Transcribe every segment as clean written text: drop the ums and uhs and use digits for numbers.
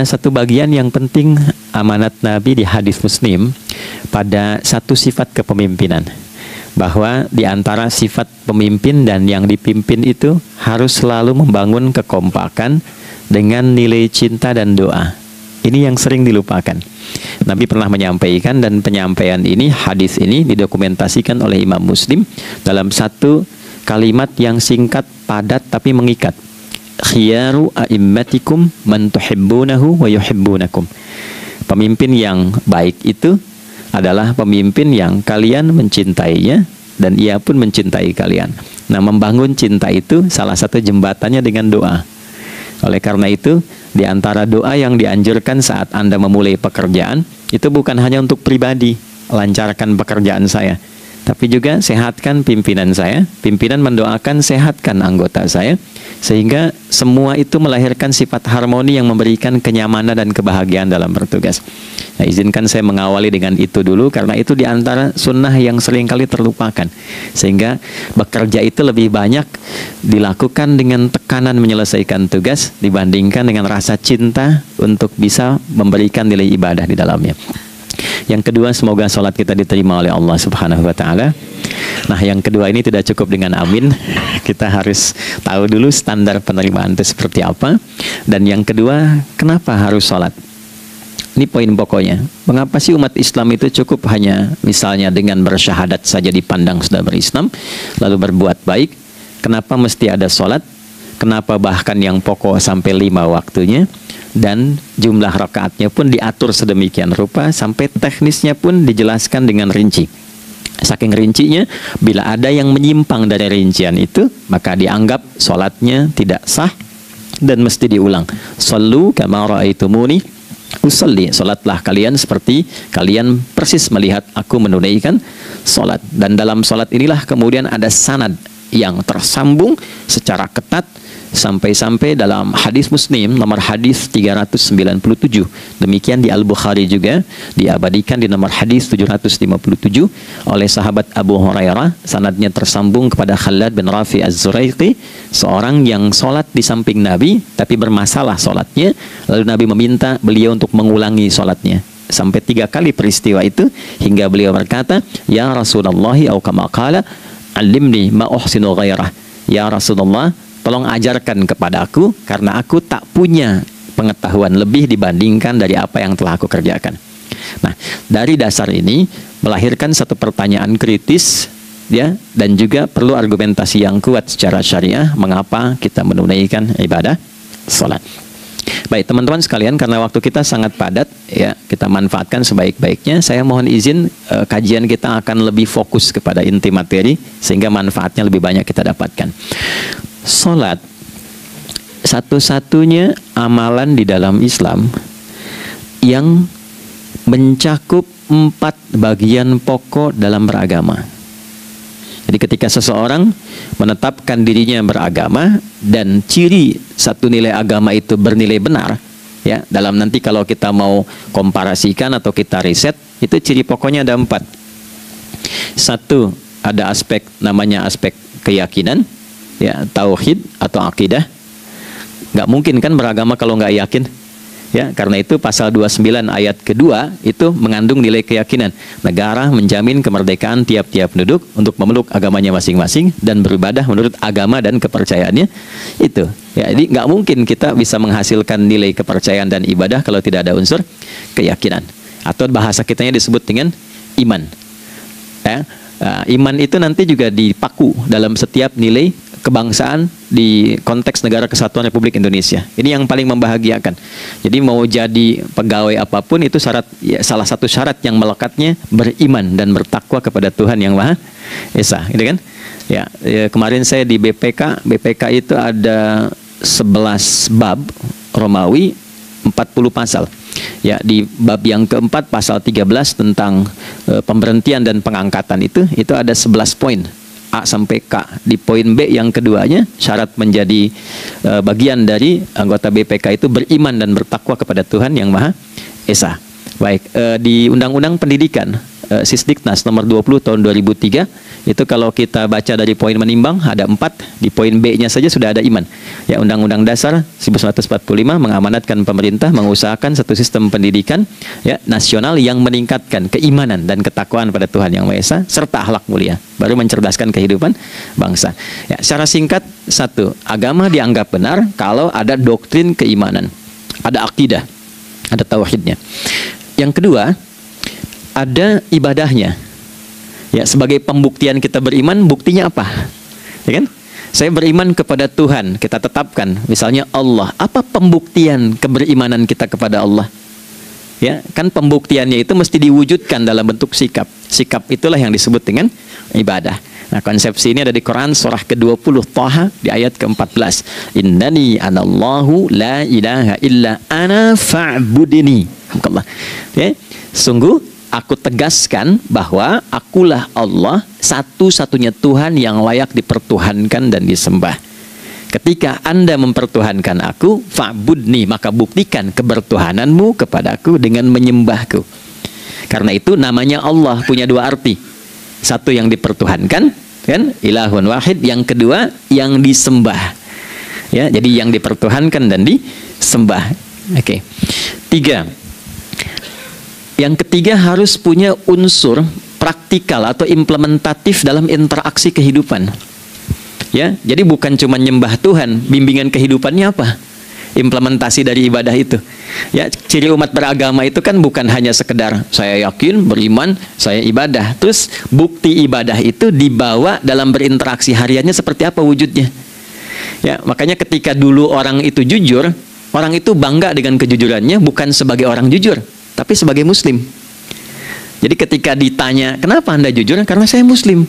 satu bagian yang penting amanat Nabi di hadis Muslim pada satu sifat kepemimpinan, bahwa di antara sifat pemimpin dan yang dipimpin itu harus selalu membangun kekompakan dengan nilai cinta dan doa. Ini yang sering dilupakan. Nabi pernah menyampaikan, dan penyampaian ini, hadis ini didokumentasikan oleh Imam Muslim dalam satu kalimat yang singkat, padat tapi mengikat. Khiyaru a'immatikum man tuhibbunahu wa yuhibbunakum. Pemimpin yang baik itu adalah pemimpin yang kalian mencintainya dan ia pun mencintai kalian. Nah, membangun cinta itu salah satu jembatannya dengan doa. Oleh karena itu, di antara doa yang dianjurkan saat Anda memulai pekerjaan, itu bukan hanya untuk pribadi, lancarkan pekerjaan saya, tapi juga sehatkan pimpinan saya. Pimpinan mendoakan sehatkan anggota saya, sehingga semua itu melahirkan sifat harmoni yang memberikan kenyamanan dan kebahagiaan dalam bertugas. Nah, izinkan saya mengawali dengan itu dulu, karena itu di antara sunnah yang seringkali terlupakan. Sehingga bekerja itu lebih banyak dilakukan dengan tekanan menyelesaikan tugas dibandingkan dengan rasa cinta untuk bisa memberikan nilai ibadah di dalamnya. Yang kedua, semoga sholat kita diterima oleh Allah Subhanahu wa Ta'ala. Nah, yang kedua ini tidak cukup dengan amin. Kita harus tahu dulu standar penerimaan itu seperti apa. Dan yang kedua, kenapa harus sholat? Ini poin pokoknya. Mengapa sih umat Islam itu cukup hanya misalnya dengan bersyahadat saja dipandang sudah berislam, lalu berbuat baik? Kenapa mesti ada sholat? Kenapa bahkan yang pokok sampai 5 waktunya? Dan jumlah rakaatnya pun diatur sedemikian rupa, sampai teknisnya pun dijelaskan dengan rinci. Saking rincinya, bila ada yang menyimpang dari rincian itu, maka dianggap sholatnya tidak sah dan mesti diulang. Shallu kama ra'aitumuni usalli. Sholatlah kalian seperti kalian persis melihat aku menunaikan sholat. Dan dalam sholat inilah kemudian ada sanad yang tersambung secara ketat, sampai-sampai dalam hadis Muslim nomor hadis 397. Demikian di Al-Bukhari juga diabadikan di nomor hadis 757 oleh sahabat Abu Hurairah. Sanadnya tersambung kepada Khalad bin Rafi Az-Zuraiqi, seorang yang sholat di samping Nabi tapi bermasalah sholatnya. Lalu Nabi meminta beliau untuk mengulangi sholatnya. Sampai 3 kali peristiwa itu, hingga beliau berkata, "Ya Rasulullah, au kama qala, alimni ma uhsinu ghairah." Ya Rasulullah, tolong ajarkan kepada aku, karena aku tak punya pengetahuan lebih dibandingkan dari apa yang telah aku kerjakan. Nah, dari dasar ini melahirkan satu pertanyaan kritis, ya, dan juga perlu argumentasi yang kuat secara syariah mengapa kita menunaikan ibadah sholat. Baik teman-teman sekalian, karena waktu kita sangat padat, ya, kita manfaatkan sebaik-baiknya. Saya mohon izin, kajian kita akan lebih fokus kepada inti materi, sehingga manfaatnya lebih banyak kita dapatkan. Salat satu-satunya amalan di dalam Islam yang mencakup 4 bagian pokok dalam beragama. Jadi ketika seseorang menetapkan dirinya beragama dan ciri satu nilai agama itu bernilai benar, ya, dalam nanti kalau kita mau komparasikan atau kita riset, itu ciri pokoknya ada 4. Satu, ada aspek namanya aspek keyakinan, ya, tauhid atau akidah. Nggak mungkin kan beragama kalau nggak yakin, ya. Karena itu pasal 29 ayat kedua itu mengandung nilai keyakinan. Negara menjamin kemerdekaan tiap-tiap penduduk untuk memeluk agamanya masing-masing dan beribadah menurut agama dan kepercayaannya itu, ya. Jadi nggak mungkin kita bisa menghasilkan nilai kepercayaan dan ibadah kalau tidak ada unsur keyakinan, atau bahasa kitanya disebut dengan iman, ya. Iman itu nanti juga dipaku dalam setiap nilai kebangsaan di konteks Negara Kesatuan Republik Indonesia. Ini yang paling membahagiakan. Jadi mau jadi pegawai apapun itu syarat, ya, salah satu syarat yang melekatnya beriman dan bertakwa kepada Tuhan Yang Maha Esa, gitu kan? Ya, kemarin saya di BPK itu ada 11 bab Romawi, 40 pasal. Ya, di bab yang keempat pasal 13 tentang pemberhentian dan pengangkatan itu ada 11 poin. A sampai K. Di poin B yang keduanya, syarat menjadi bagian dari anggota BPK itu beriman dan bertakwa kepada Tuhan Yang Maha Esa. Baik, di Undang-Undang Pendidikan Sisdiknas nomor 20 tahun 2003. Itu kalau kita baca dari poin menimbang ada 4, di poin B-nya saja sudah ada iman. Ya, Undang-Undang Dasar 1945 mengamanatkan pemerintah mengusahakan satu sistem pendidikan ya nasional yang meningkatkan keimanan dan ketakwaan pada Tuhan Yang Maha Esa serta akhlak mulia, baru mencerdaskan kehidupan bangsa. Ya, secara singkat, satu, agama dianggap benar kalau ada doktrin keimanan, ada akidah, ada tauhidnya. Yang kedua, ada ibadahnya. Ya, sebagai pembuktian kita beriman, buktinya apa? Ya kan? Saya beriman kepada Tuhan, kita tetapkan, misalnya Allah. Apa pembuktian keberimanan kita kepada Allah? Ya, kan pembuktiannya itu mesti diwujudkan dalam bentuk sikap. Sikap itulah yang disebut dengan ibadah. Nah, konsepsi ini ada di Quran surah ke-20 Thaha di ayat ke-14. Innani anallahu la ilaha illa ana fa'budini. Ya, sungguh aku tegaskan bahwa akulah Allah, satu-satunya Tuhan yang layak dipertuhankan dan disembah. Ketika Anda mempertuhankan aku, fa'budni, maka buktikan kebertuhananmu kepadaku dengan menyembahku. Karena itu namanya Allah punya dua arti. Satu yang dipertuhankan, kan? Ilahun wahid. Yang kedua yang disembah. Ya, jadi yang dipertuhankan dan disembah. Oke. Tiga. Yang ketiga harus punya unsur praktikal atau implementatif dalam interaksi kehidupan. Ya, jadi bukan cuma nyembah Tuhan, bimbingan kehidupannya apa? Implementasi dari ibadah itu. Ya, ciri umat beragama itu kan bukan hanya sekedar saya yakin, beriman, saya ibadah. Terus bukti ibadah itu dibawa dalam berinteraksi hariannya seperti apa wujudnya. Ya, makanya ketika dulu orang itu jujur, orang itu bangga dengan kejujurannya bukan sebagai orang jujur, tapi sebagai muslim. Jadi ketika ditanya, kenapa Anda jujur? Karena saya muslim.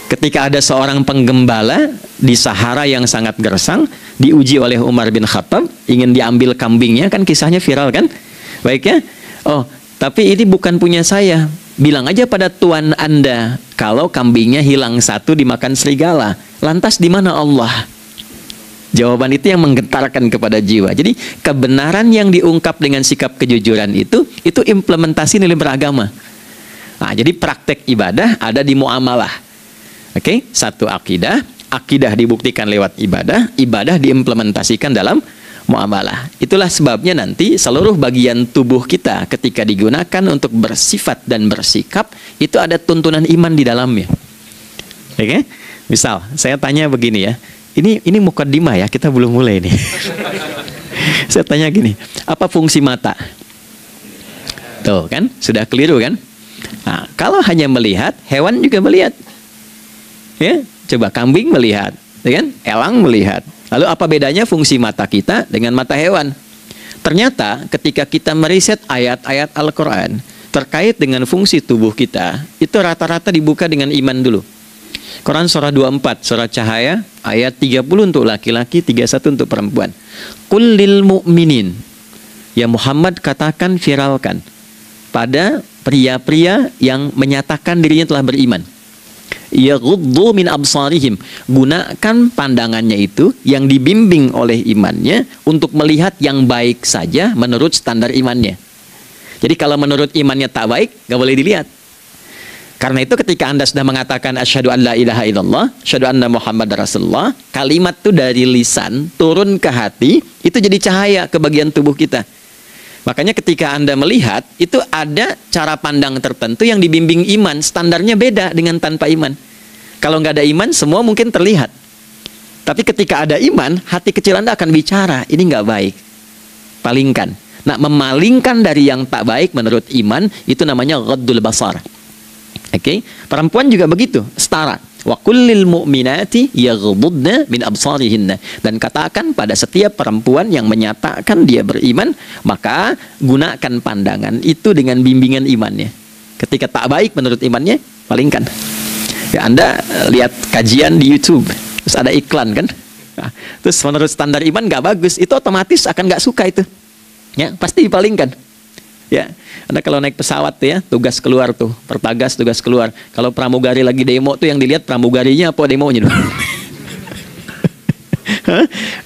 Ketika ada seorang penggembala di Sahara yang sangat gersang, diuji oleh Umar bin Khattab, ingin diambil kambingnya, kan kisahnya viral kan? Baik ya? Oh, tapi ini bukan punya saya. Bilang aja pada tuan Anda, kalau kambingnya hilang satu dimakan serigala. Lantas di mana Allah? Jawaban itu yang menggetarkan kepada jiwa. Jadi kebenaran yang diungkap dengan sikap kejujuran itu implementasi nilai beragama. Nah, jadi praktek ibadah ada di muamalah. Oke, satu akidah, akidah dibuktikan lewat ibadah, ibadah diimplementasikan dalam muamalah. Itulah sebabnya nanti seluruh bagian tubuh kita ketika digunakan untuk bersifat dan bersikap itu ada tuntunan iman di dalamnya. Oke, misal saya tanya begini ya. Ini mukaddimah ya, kita belum mulai nih. Saya tanya gini, apa fungsi mata? Tuh kan, sudah keliru kan? Nah, kalau hanya melihat, hewan juga melihat. Ya, coba kambing melihat, ya kan? Elang melihat. Lalu apa bedanya fungsi mata kita dengan mata hewan? Ternyata ketika kita meriset ayat-ayat Al-Quran terkait dengan fungsi tubuh kita, itu rata-rata dibuka dengan iman dulu. Quran surah 24, surah Cahaya, ayat 30 untuk laki-laki, 31 untuk perempuan. Qul lil mu'minin, ya Muhammad katakan, viralkan pada pria-pria yang menyatakan dirinya telah beriman. Yaghuddu min absarihim, gunakan pandangannya itu yang dibimbing oleh imannya untuk melihat yang baik saja menurut standar imannya. Jadi kalau menurut imannya tak baik, gak boleh dilihat. Karena itu ketika Anda sudah mengatakan asyhadu an la ilaha illallah, asyhadu anna Muhammad Rasulullah, kalimat itu dari lisan turun ke hati, itu jadi cahaya ke bagian tubuh kita. Makanya ketika Anda melihat, itu ada cara pandang tertentu yang dibimbing iman, standarnya beda dengan tanpa iman. Kalau nggak ada iman, semua mungkin terlihat. Tapi ketika ada iman, hati kecil Anda akan bicara, ini nggak baik. Palingkan. Nah, memalingkan dari yang tak baik menurut iman, itu namanya ghaddul basar. Oke, perempuan juga begitu, setara. Wa kullil mu'minati yaghdudna min absarihinna, dan katakan pada setiap perempuan yang menyatakan dia beriman, maka gunakan pandangan itu dengan bimbingan imannya. Ketika tak baik menurut imannya, palingkan. Ya, Anda lihat kajian di YouTube, terus ada iklan kan? Nah, terus menurut standar iman nggak bagus, itu otomatis akan nggak suka itu. Ya, pasti dipalingkan. Ya, Anda kalau naik pesawat tuh ya, tugas keluar tuh, pertagas tugas keluar. Kalau pramugari lagi demo tuh yang dilihat pramugarinya apa demonya tuh.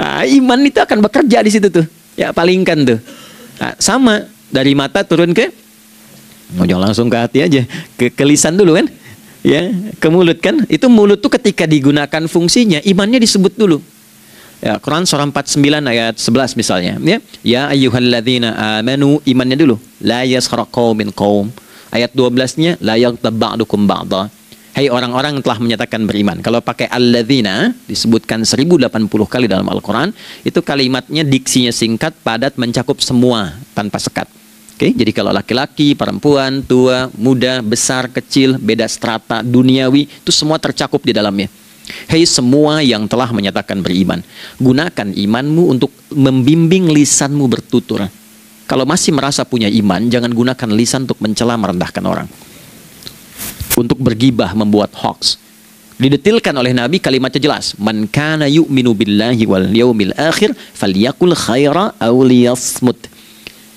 Nah, iman itu akan bekerja di situ tuh. Ya, palingkan tuh. Nah, sama dari mata turun ke Jangan langsung ke hati aja, ke lisan dulu kan, ya, ke mulut kan. Itu mulut tuh ketika digunakan fungsinya, imannya disebut dulu. Ya, Quran surah 49 ayat 11 misalnya, ya. Ya ayyuhalladzina amanu, imannya dulu. La yaskhar qaumin qaum. Ayat 12-nya la yaghtab ba'dukum ba'dha. Hai orang-orang yang telah menyatakan beriman. Kalau pakai alladzina disebutkan 1080 kali dalam Al-Qur'an, itu kalimatnya diksinya singkat, padat, mencakup semua tanpa sekat. Oke, jadi kalau laki-laki, perempuan, tua, muda, besar, kecil, beda strata, duniawi, itu semua tercakup di dalamnya. Hei semua yang telah menyatakan beriman, gunakan imanmu untuk membimbing lisanmu bertutur. Kalau masih merasa punya iman, jangan gunakan lisan untuk mencela, merendahkan orang, untuk bergibah, membuat hoax. Didetilkan oleh Nabi, kalimatnya jelas. Man kana yu'minu billahi wal yaumil akhir falyakul khaira aw liyasmut.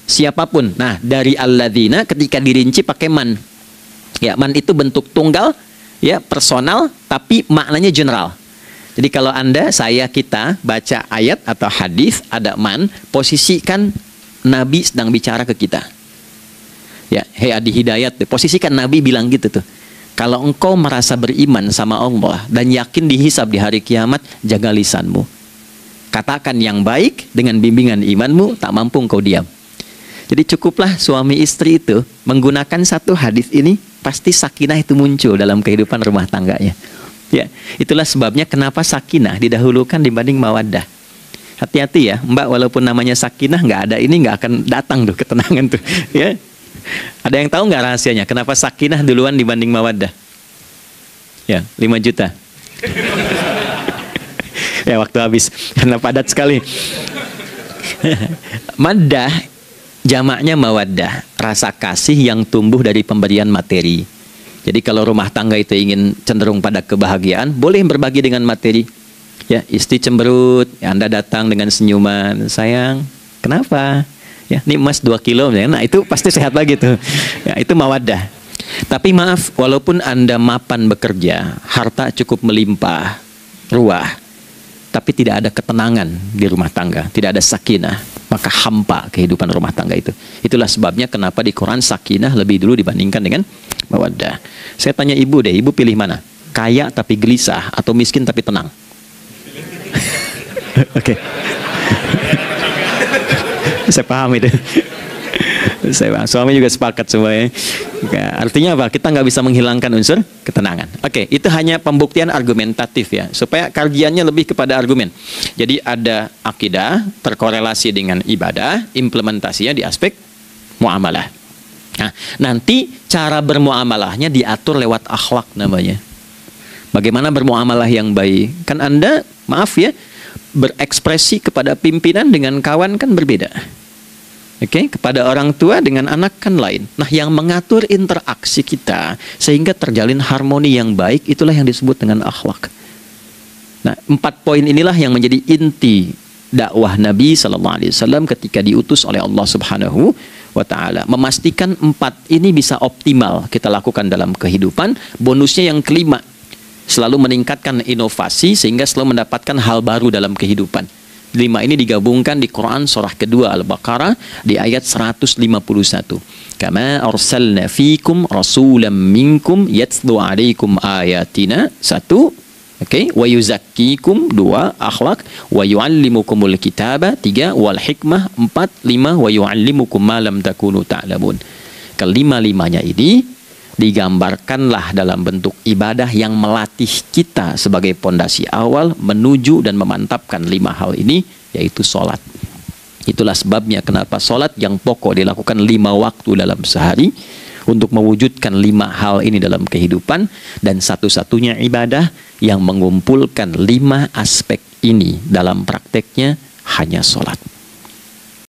Siapapun. Nah, dari alladzina ketika dirinci pakai man. Ya, man itu bentuk tunggal, ya, personal, tapi maknanya general. Jadi kalau Anda, saya, kita baca ayat atau hadis ada man, posisikan Nabi sedang bicara ke kita. Ya, hei Adi Hidayat, posisikan Nabi bilang gitu tuh. Kalau engkau merasa beriman sama Allah dan yakin dihisab di hari kiamat, jaga lisanmu. Katakan yang baik dengan bimbingan imanmu, tak mampu engkau diam. Jadi cukuplah suami istri itu menggunakan satu hadis ini, pasti sakinah itu muncul dalam kehidupan rumah tangganya. Ya, itulah sebabnya kenapa sakinah didahulukan dibanding mawaddah. Hati-hati ya, Mbak, walaupun namanya sakinah, nggak ada ini nggak akan datang tuh ketenangan tuh. Ya, ada yang tahu nggak rahasianya? Kenapa sakinah duluan dibanding mawaddah? Ya, 5 juta. Ya, waktu habis karena padat sekali. Maddah jamaknya mawaddah, rasa kasih yang tumbuh dari pemberian materi. Jadi kalau rumah tangga itu ingin cenderung pada kebahagiaan, boleh berbagi dengan materi. Ya, istri cemberut, ya, Anda datang dengan senyuman, sayang, kenapa? Ya, ini emas 2 kilo, ya. Nah itu pasti sehat lagi tuh. Ya, itu mawaddah. Tapi maaf, walaupun Anda mapan bekerja, harta cukup melimpah, ruah, tapi tidak ada ketenangan di rumah tangga, tidak ada sakinah, maka hampa kehidupan rumah tangga itu. Itulah sebabnya kenapa di Quran sakinah lebih dulu dibandingkan dengan mawaddah. Saya tanya ibu deh, ibu pilih mana? Kaya tapi gelisah atau miskin tapi tenang? Oke. Saya paham itu. Suami juga sepakat semuanya. Artinya apa? Kita nggak bisa menghilangkan unsur ketenangan. Oke, itu hanya pembuktian argumentatif ya, supaya kajiannya lebih kepada argumen. Jadi ada akidah terkorelasi dengan ibadah, implementasinya di aspek muamalah. Nah, nanti cara bermuamalahnya diatur lewat akhlak namanya. Bagaimana bermuamalah yang baik? Kan Anda, maaf ya, berekspresi kepada pimpinan dengan kawan kan berbeda. Oke, kepada orang tua dengan anak kan lain. Nah, yang mengatur interaksi kita sehingga terjalin harmoni yang baik, itulah yang disebut dengan akhlak. Nah, 4 poin inilah yang menjadi inti dakwah Nabi SAW ketika diutus oleh Allah Subhanahu wa Ta'ala. Memastikan 4 ini bisa optimal kita lakukan dalam kehidupan. Bonusnya yang kelima, selalu meningkatkan inovasi sehingga selalu mendapatkan hal baru dalam kehidupan. 5 ini digabungkan di Quran surah kedua Al-Baqarah di ayat 151. Kama arsalna fikum rasulam minkum yatlu alaikum ayatina. 1, oke, wa yuzakkikum. 2, akhlak. Wa yuallimukumul kitaba. 3, wal hikmah. 4, 5, wa yuallimukum ma lam takunu ta'lamun. Kelima-limanya ini digambarkanlah dalam bentuk ibadah yang melatih kita sebagai pondasi awal menuju dan memantapkan 5 hal ini, yaitu sholat. Itulah sebabnya kenapa sholat yang pokok dilakukan 5 waktu dalam sehari untuk mewujudkan 5 hal ini dalam kehidupan, dan satu-satunya ibadah yang mengumpulkan 5 aspek ini dalam prakteknya hanya sholat.